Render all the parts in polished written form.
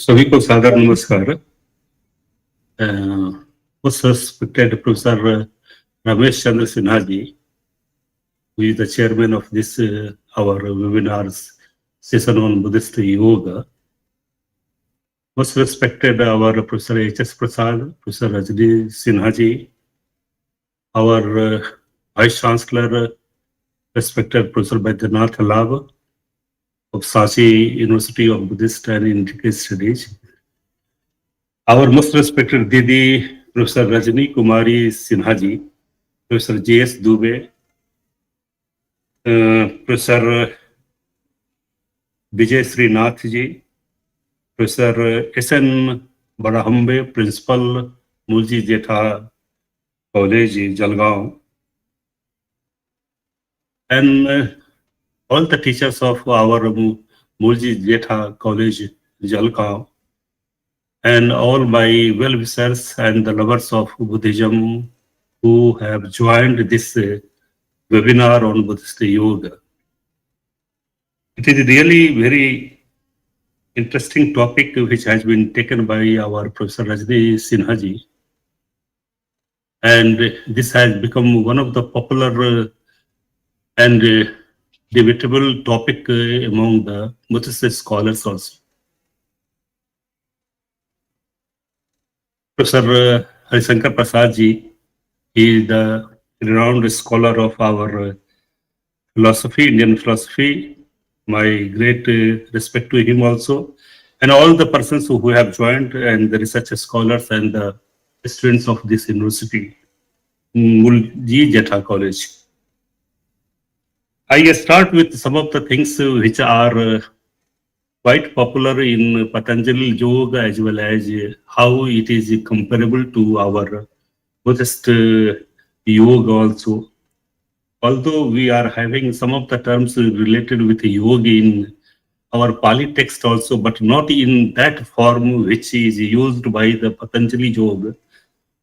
सभी को सादर नमस्कार। most respected Professor Ramesh Chandra Sinha ji, who is the chairman of this our webinars session on Buddhist Yoga. Most respected our Professor H.S. Prasad, Professor Rajni Sinha ji, our Vice Chancellor, respected Professor Baidyanath Lab of Sachi University of Buddhist and Indic Studies. Our most respected Didi, Professor Rajni Kumari Sinha ji, Professor J.S. Dubey, Professor Vijay Srinath ji, Professor S.N. Barahambe, Principal, Mulji Jetha College, Jalgaon, and all the teachers of our Mulji Jetha College, Jalgaon, and all my well-wishers and the lovers of Buddhism who have joined this webinar on Buddhist Yoga. It is really very interesting topic which has been taken by our Professor Rajni Sinha ji, and this has become one of the popular and debatable topic among the Buddhist scholars also. Professor Harishankar Prasad ji, he is the renowned scholar of our philosophy, Indian philosophy. My great respect to him also, and all the persons who have joined, and the research scholars and the students of this university, Mulji Jetha College. I start with some of the things which are quite popular in Patanjali Yoga, as well as how it is comparable to our Buddhist Yoga also. Although we are having some of the terms related with yoga in our Pali text also, but not in that form which is used by the Patanjali Yoga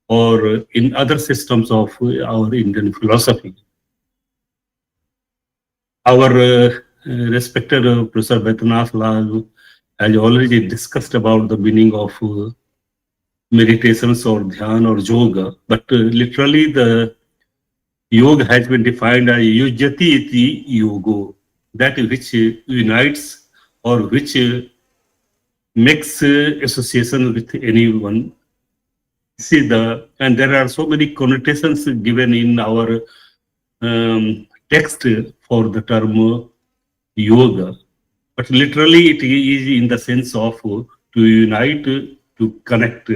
or in other systems of our Indian philosophy. Our respected Professor Baidyanath Lal has already discussed about the meaning of meditations or dhyan or yoga, but literally the yoga has been defined as yujati iti yogo, that which unites or which makes association with anyone. See and there are so many connotations given in our text for the term yoga, but literally it is in the sense of to unite, to connect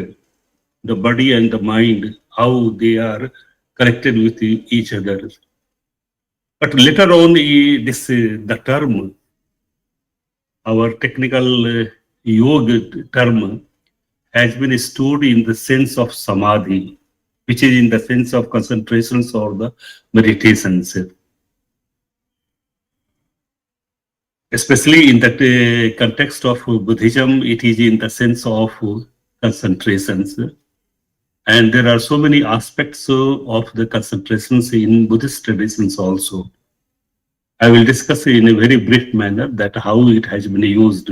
the body and the mind, how they are connected with each other. But later on, the term, our technical yoga term, has been stored in the sense of samadhi, which is in the sense of concentrations or the meditations. Especially in the context of Buddhism, it is in the sense of concentrations. And there are so many aspects of the concentrations in Buddhist traditions also. I will discuss in a very brief manner that how it has been used.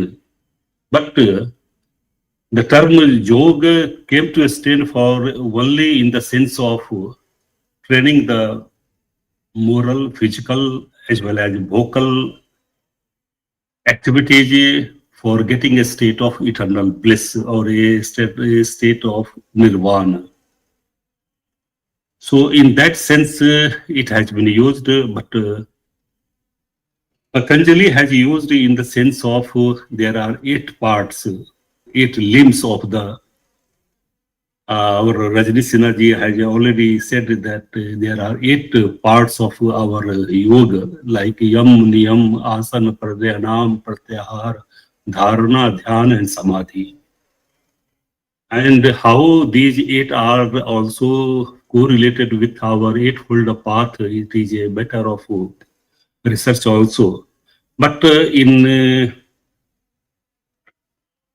But the term yoga came to stand for only in the sense of training the moral, physical, as well as vocal activities for getting a state of eternal bliss or a state of nirvana. So in that sense, it has been used, but Patanjali has used in the sense of there are 8 parts, 8 limbs of the our Rajni Sinha ji has already said that there are 8 parts of our yoga, like yam, niyam, asana, pranayam, pratyahara, dharana, dhyana, and samadhi. And how these 8 are also correlated with our eightfold path, it is a matter of research also. But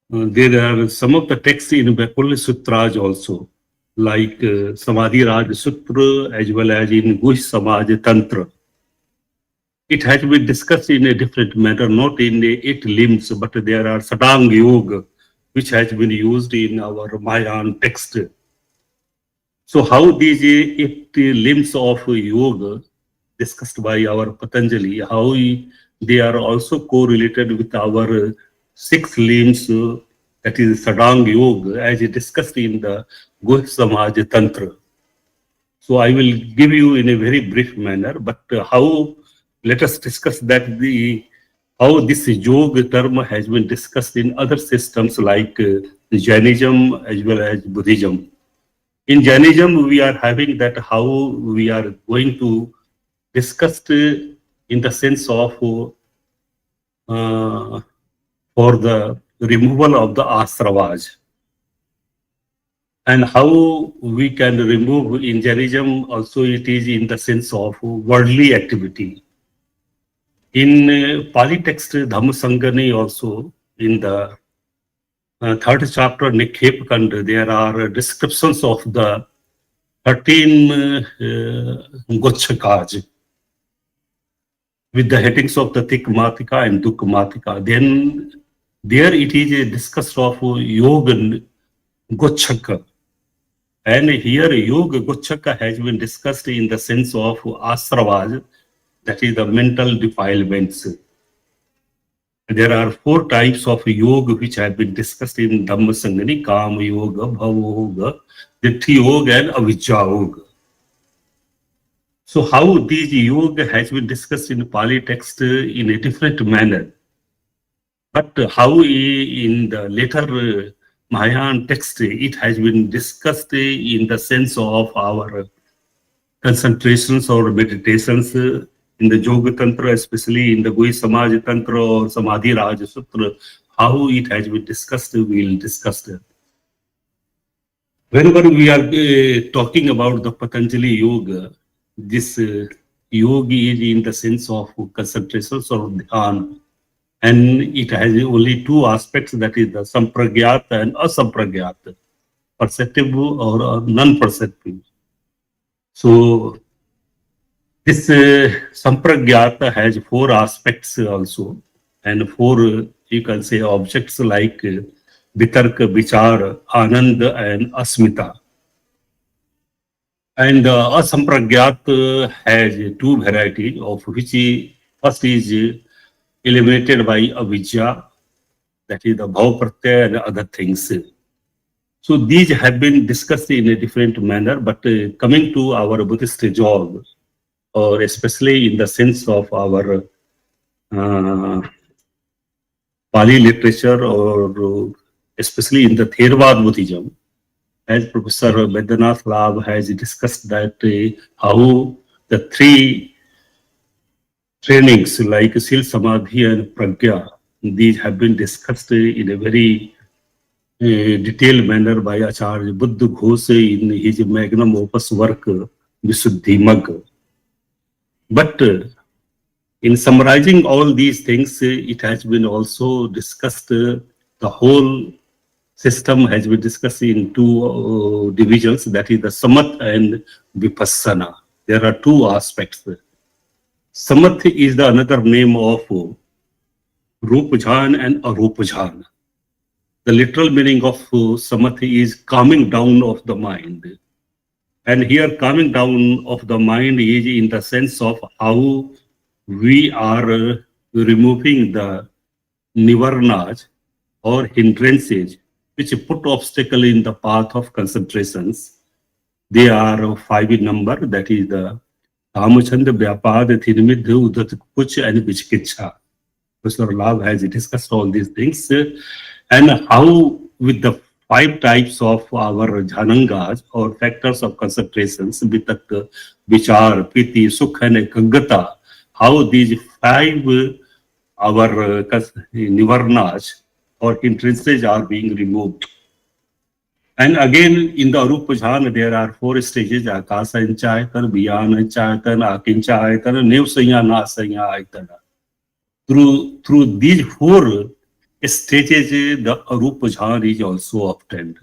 there are some of the texts in Vaikulla Sutras also, like Samadhi Raj Sutra, as well as in Gush Samaj Tantra. It has been discussed in a different manner, not in the 8 limbs, but there are Sadang Yoga, which has been used in our Mayan text. So how these 8 limbs of yoga discussed by our Patanjali, how they are also correlated with our 6 limbs, that is Sadang Yoga, as discussed in the Goh Samaj Tantra. So I will give you in a very brief manner, but let us discuss that how this yoga term has been discussed in other systems like Jainism as well as Buddhism. In Jainism, we are having that how we are going to discuss in the sense of for the removal of the asravas, and how we can remove in Jainism also it is in the sense of worldly activity. In Pali text Dhammasangani also in the 3rd chapter Nikhep Kand, there are descriptions of the 13 Gochakas with the headings of the Tikmatika and Dukmatika. Then there it is a discussion of Yoga Gochaka. And here Yoga Gochaka has been discussed in the sense of asravas, that is the mental defilements. There are 4 types of yoga which have been discussed in Dhammasangani: Kama Yoga, Bhava Yoga, Ditthi Yoga and Avijja Yoga. So how these yoga has been discussed in Pali text in a different manner. But how in the later Mahayan text it has been discussed in the sense of our concentrations or meditations in the Yoga Tantra, especially in the Gohi Samaj Tantra or Samadhi Raj Sutra, how it has been discussed, we will discuss it. Whenever we are talking about the Patanjali Yoga, this yoga is in the sense of concentrations or dhyan, and it has only 2 aspects, that is the sampragyat and asampragyat, perceptive or non-perceptive. So this sampragyata has 4 aspects also, and 4 you can say objects like vitarka, vichar, anand and asmita. And asampragyat has 2 varieties, of which first is eliminated by avidya, that is the bhav pratyaya and other things. So these have been discussed in a different manner, but coming to our Buddhist yoga, or especially in the sense of our Pali literature, or especially in the Theravada Buddhism, as Professor Baidyanath Lal has discussed that how the 3 trainings like Sil, Samadhi and Pragya, these have been discussed in a very detailed manner by Acharya Buddha Ghosh in his magnum opus work, Visuddhi Magga. But in summarizing all these things, it has been also discussed, the whole system has been discussed in 2 divisions, that is the Samatha and Vipassana. There are 2 aspects. Samatha is the another name of Rupa Jhana and Arupa Jhana. The literal meaning of Samatha is calming down of the mind. And here calming down of the mind is in the sense of how we are removing the nivarnas or hindrances which put obstacle in the path of concentrations. They are 5 in number, that is the Kamachanda, Vyapad, Thirmidh, Udat, Kuch and Vichkicha. Professor Lal has discussed all these things, and how with the 5 types of our jhanangas or factors of concentrations, vitak, vichar, piti, sukha and ekagata, how these 5 our nivarnas or hindrances are being removed. And again, in the Arupa Jhana, there are 4 stages: Akasa Inchayatan, Biyana Inchayatan, Akinchayatan, Nevsanya, Nasanya Ayatana. Through these 4 stages, the Arupa Jhana is also obtained.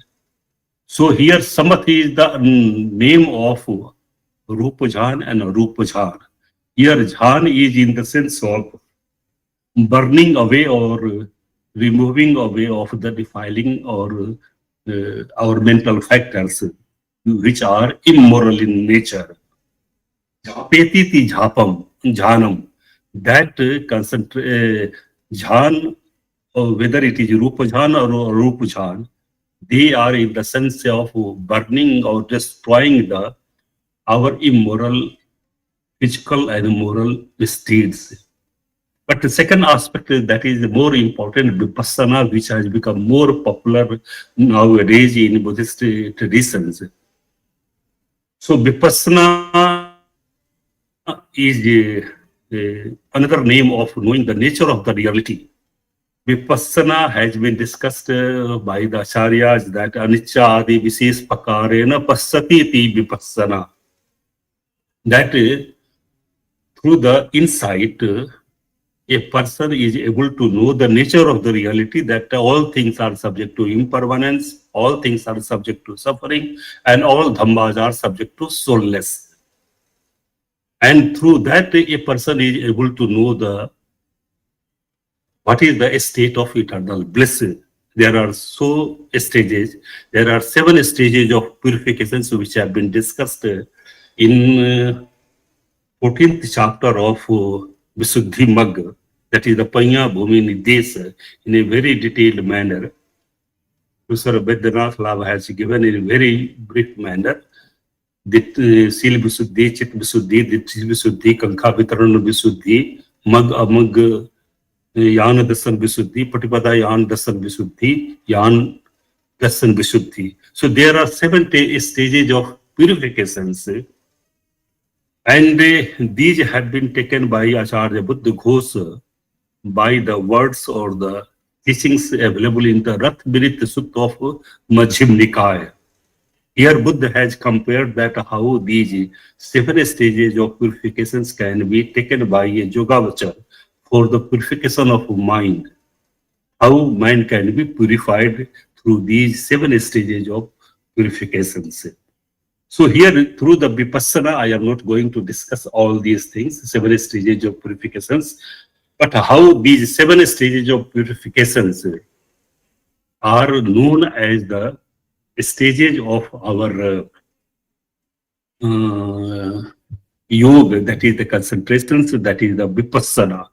So here, Samatha is the name of Rupa Jhana and Arupa Jhana. Here, Jhana is in the sense of burning away or removing away of the defiling or our mental factors which are immoral in nature. Petiti jhapam, jhanam, that jhan, whether it is rupa jhan or rupa jhan, they are in the sense of burning or destroying our immoral physical and moral deeds. But the second aspect that is more important, vipassana, which has become more popular nowadays in Buddhist traditions. So vipassana is another name of knowing the nature of the reality. Vipassana has been discussed by the acharyas that anicca adi vises pakarena passati iti vipassana. That through the insight, a person is able to know the nature of the reality, that all things are subject to impermanence, all things are subject to suffering, and all dhammas are subject to soulless. And through that, a person is able to know what is the state of eternal bliss. There are stages. There are 7 stages of purifications which have been discussed in 14th chapter of Visuddhi Magga, that is the Panya Bhumi Nidesa, in a very detailed manner. Professor Baidyanath Lava has given in a very brief manner. Sil Visuddhi, Chit Visuddhi, Ditthi Visuddhi, Kankha Vitaran Visuddhi, Mag Amag Yan Dasan Visuddhi, Patipada Yan Dasan Visuddhi, Yan Dasan Visuddhi. So there are 7 stages of purifications. And these had been taken by Acharya Buddha Ghosa by the words or the teachings available in the Rath Virit Sutta of Majjhim Nikaya. Here Buddha has compared that how these 7 stages of purifications can be taken by a yogavachar for the purification of mind. How mind can be purified through these 7 stages of purifications. So here, through the vipassana, I am not going to discuss all these things, 7 stages of purifications, but how these 7 stages of purifications are known as the stages of our yoga, that is the concentrations, that is the vipassana.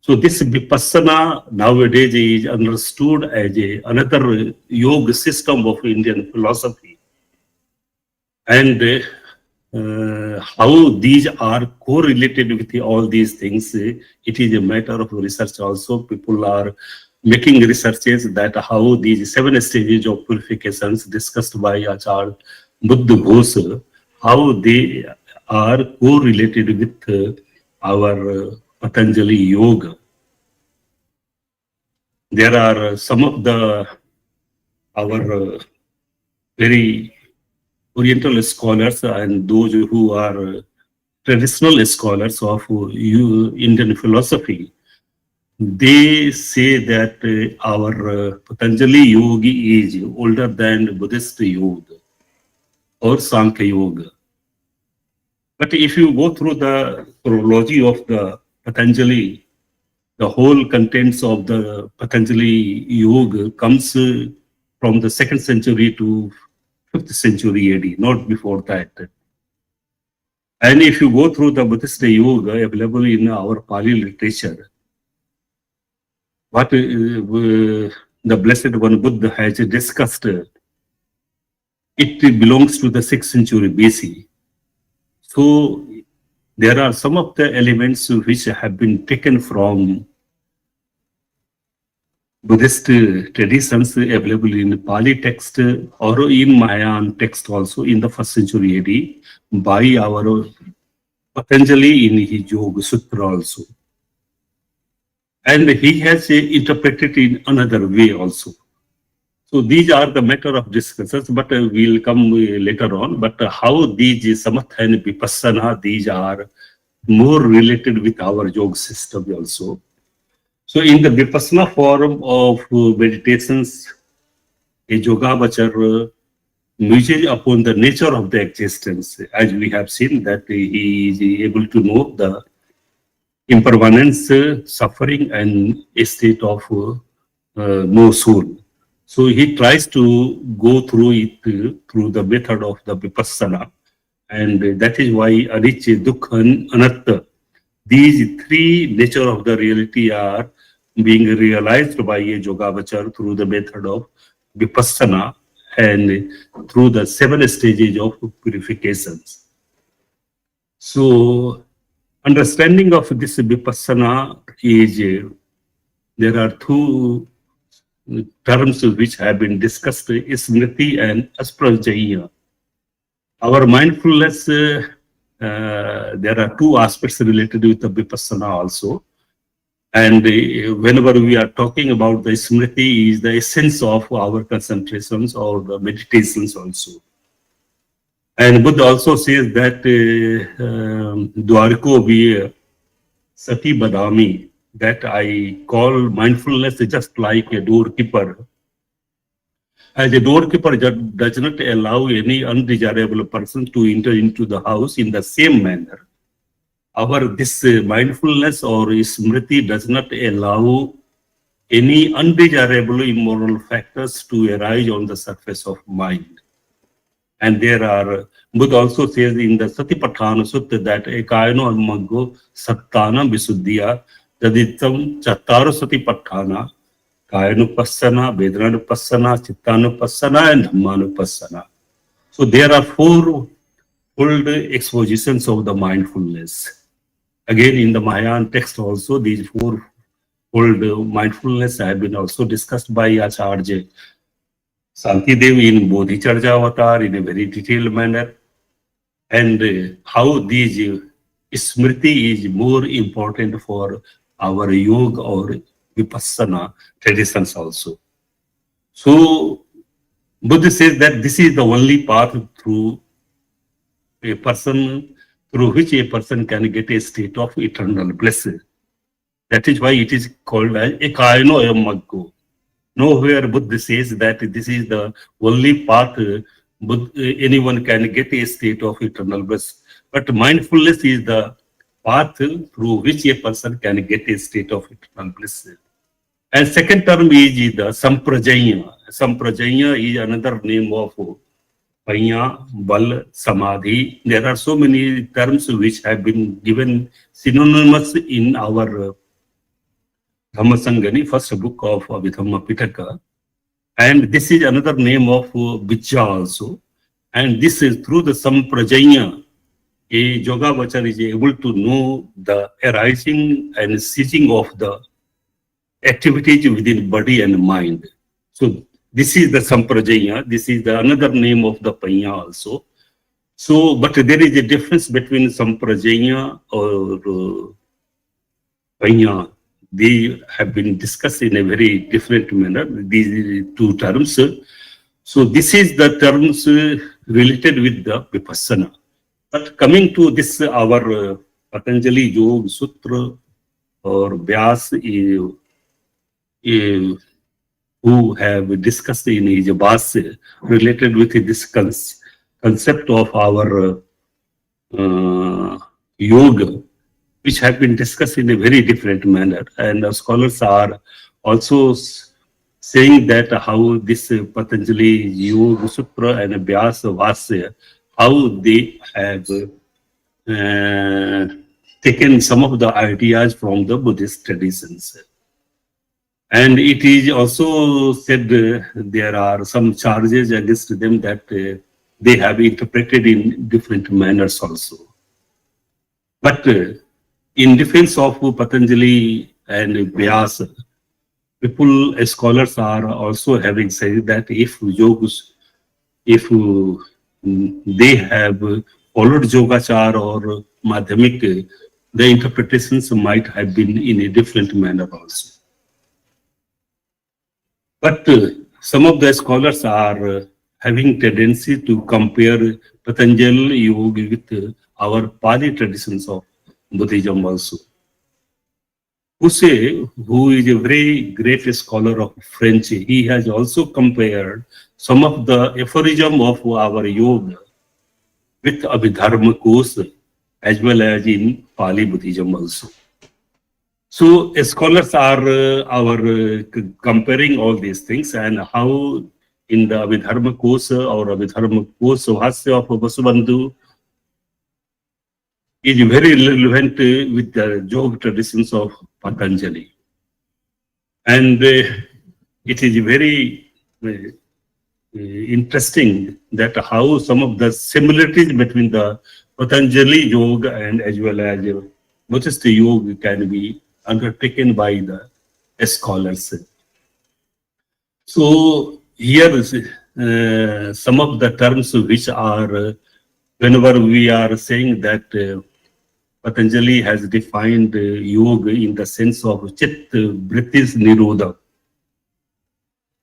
So this vipassana nowadays is understood as another yoga system of Indian philosophy. And how these are correlated with all these things, it is a matter of research also. People are making researches that how these 7 stages of purifications discussed by Acharya Buddha Ghosa, how they are correlated with our Patanjali Yoga. There are some of our very Oriental scholars and those who are traditional scholars of Indian philosophy. They say that our Patanjali Yoga is older than Buddhist Yoga or Sankhya Yoga. But if you go through the chronology of the Patanjali, the whole contents of the Patanjali Yoga comes from the 2nd century to 5th century AD, not before that. And if you go through the Buddhist Yoga available in our Pali literature, what the Blessed One Buddha has discussed, it belongs to the 6th century BC. So there are some of the elements which have been taken from Buddhist traditions available in Pali text or in Mahayan text also in the 1st century AD by our Patanjali in his Yoga Sutra also. And he has interpreted in another way also. So these are the matter of discussions, but we'll come later on. But how these samatha and vipassana, these are more related with our yoga system also. So in the vipassana form of meditations, a yogavachar muses upon the nature of the existence, as we have seen that he is able to know the impermanence, suffering, and a state of no soul. So he tries to go through it through the method of the vipassana, and that is why anicca, dukkha, and anatta. These three nature of the reality are being realized by a yogavachar through the method of vipassana and through the 7 stages of purifications. So, understanding of this vipassana is there are two terms which have been discussed: smriti and asprajaya. Our mindfulness, there are two aspects related with the vipassana also. And whenever we are talking about the smriti, is the essence of our concentrations or the meditations also. And Buddha also says that Dwarko Vir Sati Badami, that I call mindfulness just like a doorkeeper. As a doorkeeper does not allow any undesirable person to enter into the house in the same manner, our this mindfulness or smriti does not allow any undesirable immoral factors to arise on the surface of mind. And there are, Buddha also says in the Satipatthana Sutta that ekayano amaggo sattana visuddhya taditam chattaro satipatthana kayanupassana, vedananupassana, chittanupassana, and dhammanupassana. So there are four-fold expositions of the mindfulness. Again, in the Mahayana text also, these four-fold mindfulness have been also discussed by Acharya Santidev in Bodhicharya Avatar in a very detailed manner, and how these smriti is more important for our yoga or vipassana traditions also. So Buddha says that this is the only path through a person, through which a person can get a state of eternal bliss. That is why it is called as ekayano ayamaggo. Nowhere Buddha says that this is the only path anyone can get a state of eternal bliss. But mindfulness is the path through which a person can get a state of eternal bliss. And second term is the samprajanya. Samprajanya is another name of Panya, Bal, Samadhi. There are so many terms which have been given synonymous in our Dhammasangani, first book of Abhidhamma Pitaka. And this is another name of Vijja also. And this is through the Samprajanya, a Yogavachar is able to know the arising and ceasing of the activities within body and mind. So this is the Samprajanya. This is the another name of the Panya also. So, but there is a difference between Samprajanya or Panya. They have been discussed in a very different manner, these two terms. So this is the terms related with the Vipassana. But coming to this, our Patanjali Yoga Sutra or Vyas, who have discussed in his Bhasya related with this concept of our yoga, which have been discussed in a very different manner. And the scholars are also saying that how this Patanjali Yoga Sutra and Vyasa Vasya, how they have taken some of the ideas from the Buddhist traditions. And it is also said there are some charges against them that they have interpreted in different manners also. But in defense of Patanjali and Vyasa, scholars are also having said that if they have followed Yogachar or Madhyamik, the interpretations might have been in a different manner also. But some of the scholars are having tendency to compare Patanjali Yoga with our Pali traditions of Buddhism also. Husserl, who is a very great scholar of French, he has also compared some of the aphorism of our yoga with Abhidharma Kosa as well as in Pali Buddhism also. So scholars are comparing all these things and how in the Abhidharma Kosa or Abhidharma Kosa Bhasya of Vasubandhu is very relevant with the yoga traditions of Patanjali. And it is very interesting that how some of the similarities between the Patanjali yoga and as well as Buddhist yoga can be undertaken by the scholars. So here is some of the terms which are whenever we are saying that Patanjali has defined yoga in the sense of Chit Vrittis Nirodha.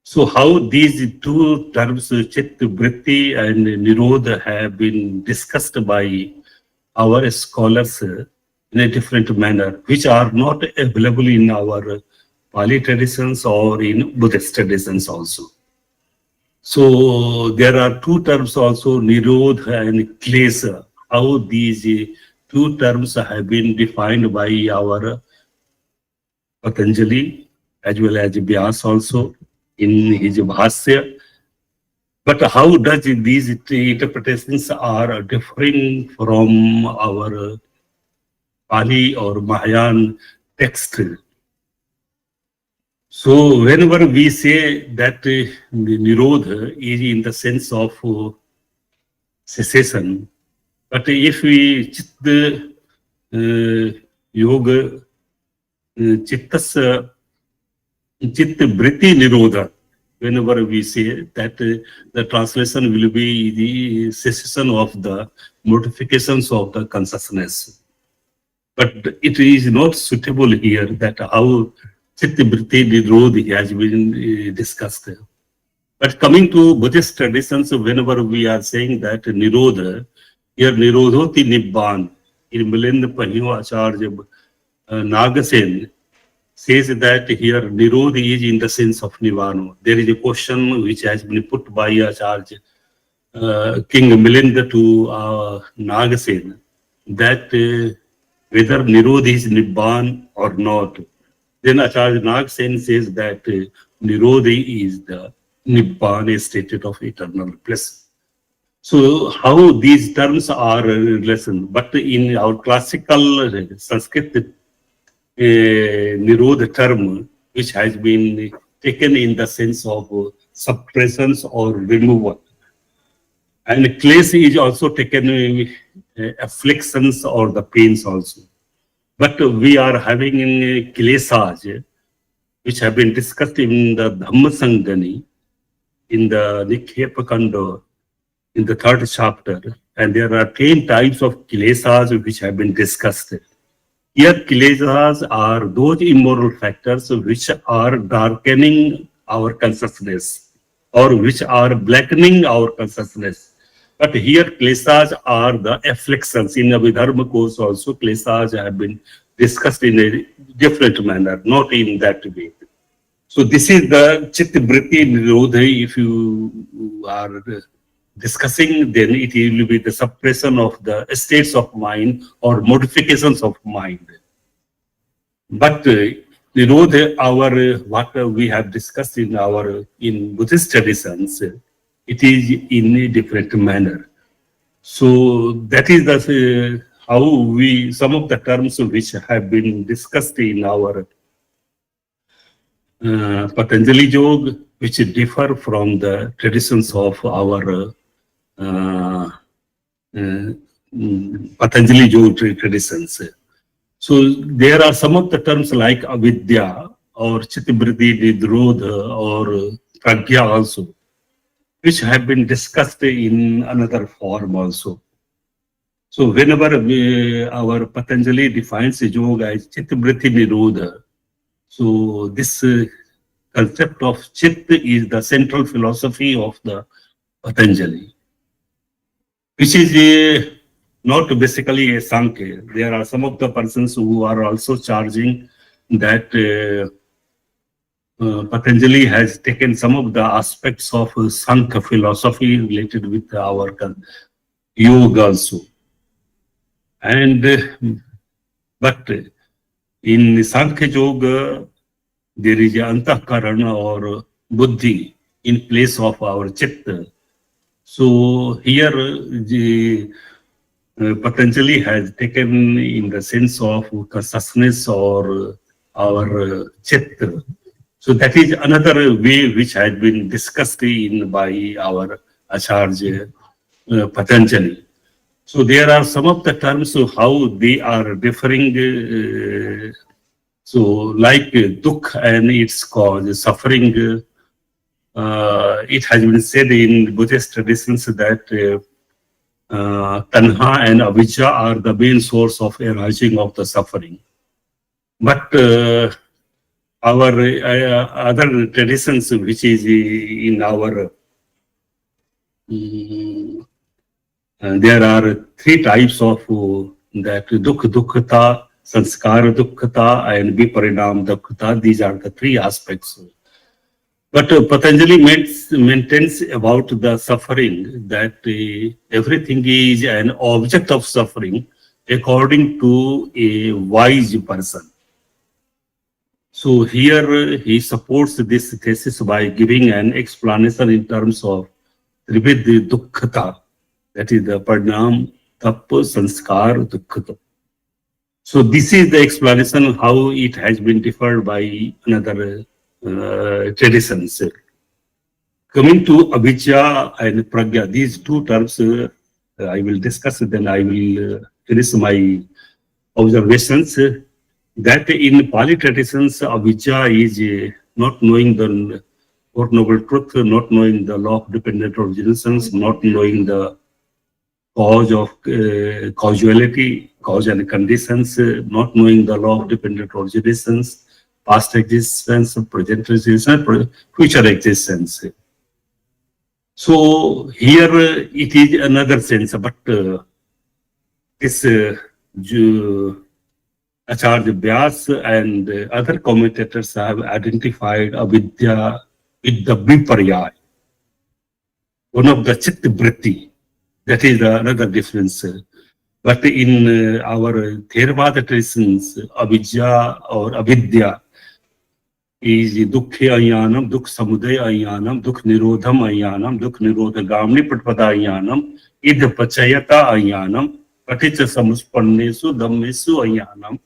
So how these two terms, Chit Vritti and Nirodha, have been discussed by our scholars in a different manner, which are not available in our Pali traditions or in Buddhist traditions also. So there are two terms also, Nirodha and Klesa. How these two terms have been defined by our Patanjali as well as Vyas also in his Bhasya. But how does these interpretations are differing from our Pali or Mahayana text? So whenever we say that the Nirodha is in the sense of cessation, but if we Chitta Yoga Chittas Chitta Vritti Nirodha, whenever we say that the translation will be the cessation of the mortifications of the consciousness. But it is not suitable here that how Chitta Vritti Nirodha has been discussed. But coming to Buddhist traditions, whenever we are saying that Nirodha, here Nirodhoti Nibban, in Milinda Panyo Acharya Nagasen, says that here Nirodha is in the sense of Nirvana. There is a question which has been put by Acharya King Milinda to Nagasen that whether Nirodha is Nibban or not. Then Acharya Nagasen says that Nirodha is the Nibban, a state of eternal bliss. So how these terms are lesson, but in our classical Sanskrit Nirodha term, which has been taken in the sense of suppressions or removal. And klesa is also taken afflictions or the pains also. But we are having in klesas, which have been discussed in the Dhamma Sangani, in the Nikhepa Kanda, in the third chapter. And there are 10 types of klesas which have been discussed. Here, kilesas are those immoral factors which are darkening our consciousness or which are blackening our consciousness. But here, kilesas are the afflictions. In the Abhidharma course also, kilesas have been discussed in a different manner, not in that way. So this is the Chitta Vritti Nirodha. If you are discussing, then it will be the suppression of the states of mind or modifications of mind. But our what we have discussed in Buddhist traditions, it is in a different manner. So that is the how we some of the terms which have been discussed in our Patanjali Yoga, which differ from the traditions of our Patanjali Yoga traditions. So there are some of the terms like avidya or chittavritti, nirodha or pragya also, which have been discussed in another form also. So whenever our Patanjali defines yoga as chittavritti nirodha, so this concept of chit is the central philosophy of the Patanjali, which is not basically a Sankhya. There are some of the persons who are also charging that Patanjali has taken some of the aspects of Sankhya philosophy related with our yoga also. And but In Sankhya Yoga, there is antahkarana or buddhi in place of our chitta. So here the Patanjali has taken in the sense of consciousness or our chitta. So that is another way which has been discussed in by our Acharya Patanjali. So there are some of the terms of how they are differing. So like dukh and its cause, suffering. It has been said in Buddhist traditions that tanha and avijja are the main source of arising of the suffering. But our other traditions, which is in our, there are three types of that dukh dukkhata, sanskara dukkhata, and viparinam dukkhata. These are the three aspects. But Patanjali maintains about the suffering that everything is an object of suffering according to a wise person. So here he supports this thesis by giving an explanation in terms of Trivid Dukkhata, that is the Parnam, Tapa, Sanskar, Dukkhata. So this is the explanation how it has been differed by another traditions. Coming to avijja and pragya, these two terms I will discuss, then I will finish my observations. That in Pali traditions, avijja is not knowing the Four Noble Truth, not knowing the law of dependent originations, not knowing the cause of causality, cause and conditions, not knowing the law of dependent originations, past existence, present existence, future existence. So here it is another sense, but this Acharya Vyas and other commentators have identified avidya with the viparya, one of the chitta vritti. That is another difference. But in our Theravada traditions, avijja or avidya is dukkha ayanam, dukh samudaya ayanam, dukh nirodham ayanam, dukh nirodhagamni patpada ayanam, id pachayata ayanam, paticha samuspannesu dhammesu ayanam,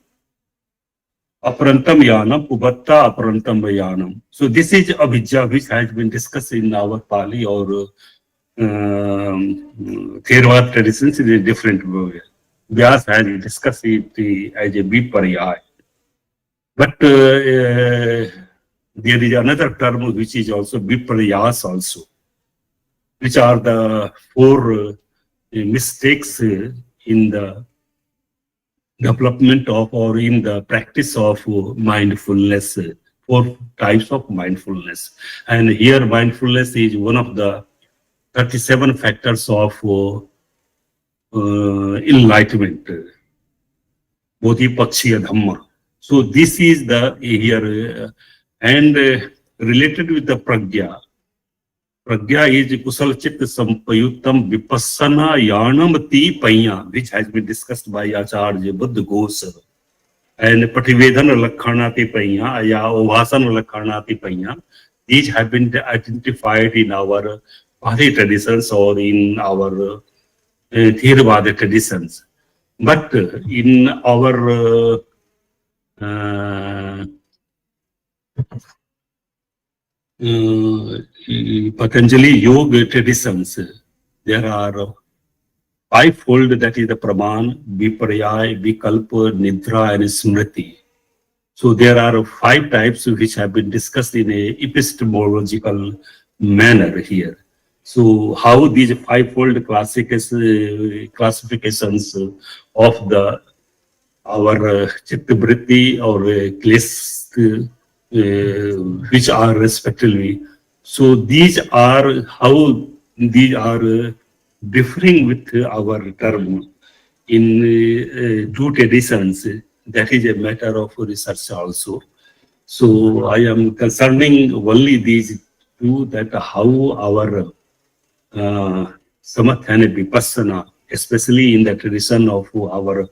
aparantam yanam, ubatta aparantam ayanam. So this is avijja which has been discussed in our Pali or Theravada traditions in a different way. Vyas has discussed it as a viparya. But there is another term which is also viparyas also, which are the four mistakes in the development of or in the practice of mindfulness, four types of mindfulness. And here mindfulness is one of the 37 factors of enlightenment, bodhipakshiya dhamma. So this is the here and related with the pragya. Pragya is kusal chitta sampayuttam vipassana yanamati panya, which has been discussed by Acharya Buddha Ghosh. And pativedana lakhanati panya, ya ovasana lakhanati panya. These have been identified in our Pali traditions or in our Theravada traditions. But in our Patanjali Yoga traditions, there are fivefold, that is the Praman, Viparya, Vikalpa, Nidra, and Smriti. So there are five types which have been discussed in a epistemological manner here. So how these fivefold classifications of the our chitta vritti or kleshas, which are respectively. So these are how these are differing with our term in two traditions. That is a matter of research also. So I am concerning only these two, that how our samatha and vipassana, especially in the tradition of our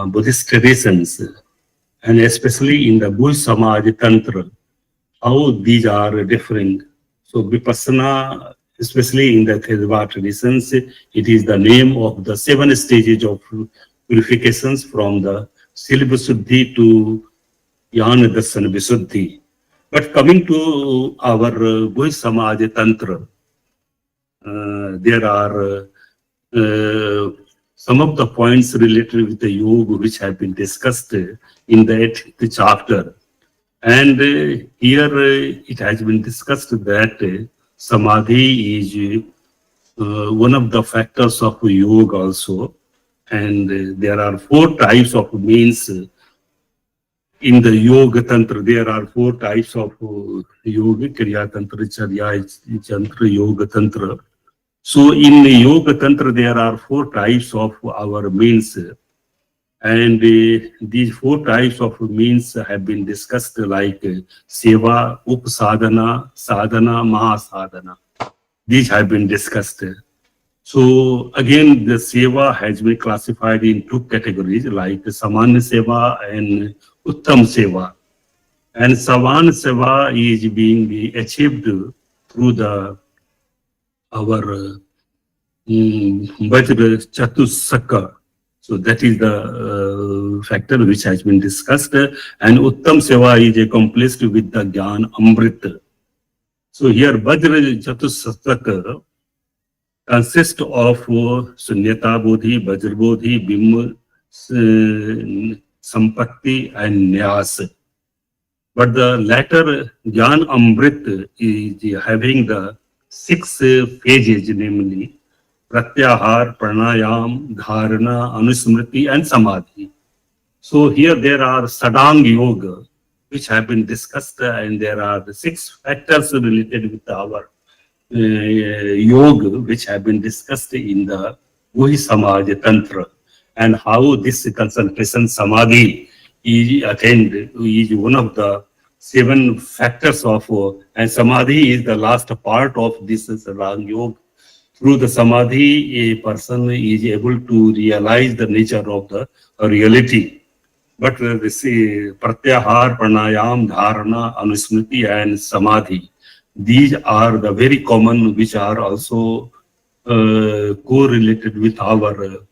Buddhist traditions, and especially in the Buddhist Samaj Tantra, how these are differing. So Vipassana, especially in the Theravada traditions, it is the name of the 7 stages of purifications from the Silva Suddhi to Jnana Darsana Visuddhi. But coming to our Buddhist Samaj Tantra, there are some of the points related with the yoga which have been discussed in the 8th chapter. And here it has been discussed that samadhi is one of the factors of yoga also. And there are 4 types of means in the yoga tantra. There are 4 types of yoga: kriya tantra, charya tantra, yoga tantra. So in yoga tantra, there are 4 types of our means, and these 4 types of means have been discussed like seva, upasadhana, sadhana, mahasadhana. These have been discussed. So again, the seva has been classified in 2 categories like samanya seva and uttam seva. And samanya seva is being achieved through the our Vajra Chatusaka. So that is the factor which has been discussed. And Uttam Seva is accomplished with the Gyan Amrit. So here Vajra Chatusaka consists of Sunyata Bodhi, Vajra Bodhi, Bhim, Sampatti and Nyas. But the latter Gyan Amrit is having the 6 phases, namely Pratyahar, Pranayam, Dharana, Anusmriti, and Samadhi. So here there are Sadang Yoga, which have been discussed, and there are the 6 factors related with our yoga, which have been discussed in the Buddhist Samaj Tantra, and how this concentration Samadhi is attained is one of the 7 factors of, and Samadhi is the last part of this Sadang Yoga. Through the samadhi, a person is able to realize the nature of the reality. But this pratyahar, pranayam, dharana, anusmriti, and samadhi, these are the very common, which are also correlated with our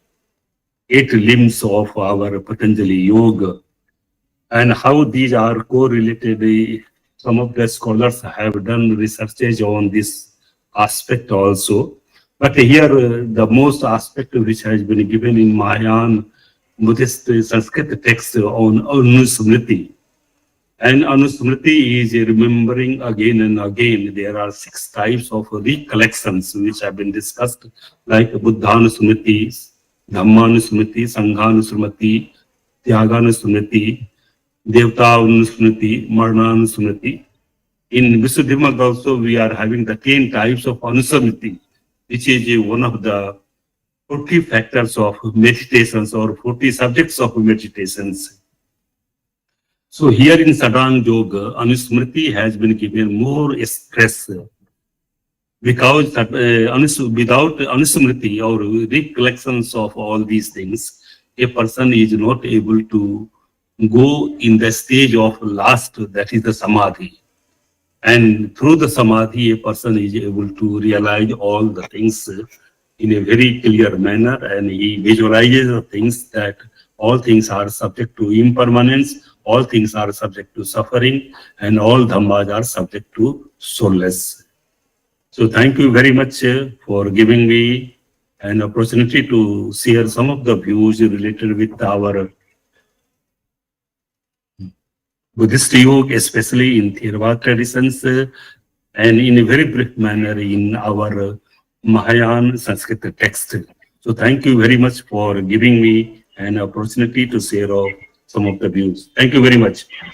8 limbs of our Patanjali Yoga. And how these are correlated, some of the scholars have done researches on this aspect also. But here, the most aspect which has been given in Mahayana Buddhist Sanskrit text on Anusmriti. And Anusmriti is remembering again and again. There are 6 types of recollections which have been discussed, like Buddhanusmriti, Dhammanusmriti, Sanghanusmriti, Tyaganusmriti, Devtanusmriti, Marnanusmriti. In Visuddhimagga also, we are having the 10 types of Anusmriti, which is one of the 40 factors of meditations or 40 subjects of meditations. So here in Sadang Yoga, Anusmriti has been given more stress because without Anusmriti or recollections of all these things, a person is not able to go in the stage of last, that is the Samadhi. And through the Samadhi, a person is able to realize all the things in a very clear manner, and he visualizes the things that all things are subject to impermanence, all things are subject to suffering, and all dhammas are subject to soulless. So thank you very much for giving me an opportunity to share some of the views related with our Buddhist Yoga, especially in Theravada traditions, and in a very brief manner in our Mahayana Sanskrit text. So thank you very much for giving me an opportunity to share some of the views. Thank you very much.